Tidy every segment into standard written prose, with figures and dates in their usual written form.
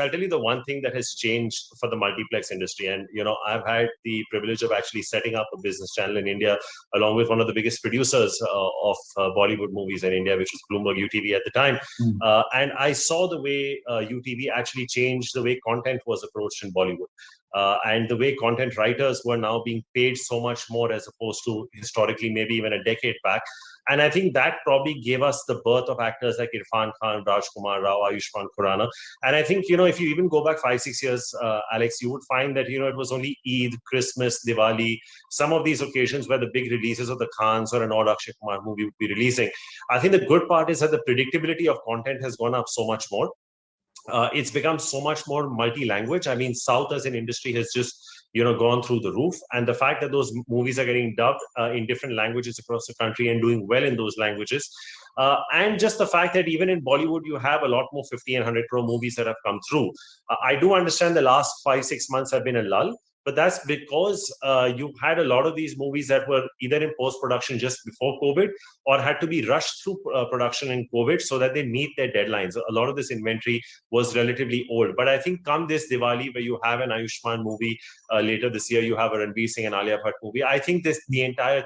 I'll tell you the one thing that has changed for the multiplex industry. And, I've had the privilege of actually setting up a business channel in India, along with one of the biggest producers of Bollywood movies in India, which was Bloomberg UTV at the time. And I saw the way UTV actually changed the way content was approached in Bollywood. And the way content writers were now being paid so much more as opposed to historically, maybe even a decade back. And I think that probably gave us the birth of actors like Irfan Khan, Rajkumar Rao, Ayushmann Khurrana. And I think, if you even go back 5-6 years, Alex, you would find that, it was only Eid, Christmas, Diwali, some of these occasions where the big releases of the Khans or an odd Akshay Kumar movie would be releasing. I think the good part is that the predictability of content has gone up so much more. It's become so much more multi-language. I mean, South as an industry has just, gone through the roof. And the fact that those movies are getting dubbed in different languages across the country and doing well in those languages. And just the fact that even in Bollywood, you have a lot more 50 and 100 crore movies that have come through. I do understand the last 5-6 months have been a lull. But that's because you had a lot of these movies that were either in post-production just before COVID or had to be rushed through production in COVID so that they meet their deadlines. A lot of this inventory was relatively old. But I think come this Diwali, where you have an Ayushmann movie, later this year, you have a Ranveer Singh and Alia Bhatt movie. I think the entire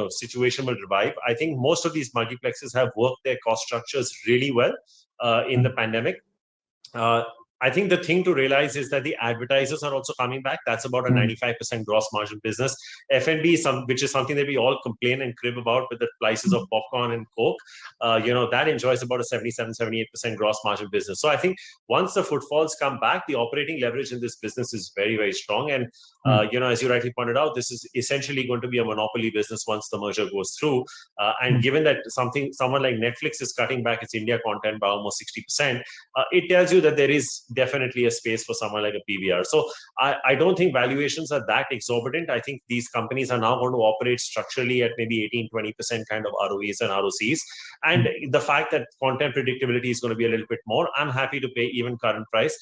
situation will revive. I think most of these multiplexes have worked their cost structures really well in the pandemic. I think the thing to realize is that the advertisers are also coming back. That's about a 95% gross margin business. F&B, which is something that we all complain and crib about with the prices of popcorn and Coke, that enjoys about a 77-78% gross margin business. So I think once the footfalls come back, the operating leverage in this business is very, very strong. And, as you rightly pointed out, this is essentially going to be a monopoly business once the merger goes through. And given that someone like Netflix is cutting back its India content by almost 60%, it tells you that there is definitely a space for someone like a PVR. So I don't think valuations are that exorbitant. I think these companies are now going to operate structurally at maybe 18-20% kind of ROEs and ROCs. And the fact that content predictability is going to be a little bit more, I'm happy to pay even current price.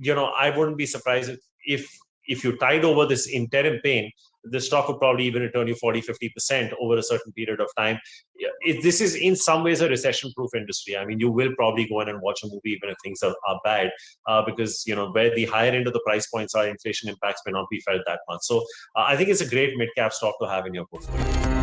I wouldn't be surprised if you tide over this interim pain, the stock would probably even return you 40-50% over a certain period of time. This is in some ways a recession-proof industry. I mean, you will probably go in and watch a movie even if things are bad, because, where the higher end of the price points are, inflation impacts may not be felt that much. So I think it's a great mid-cap stock to have in your portfolio.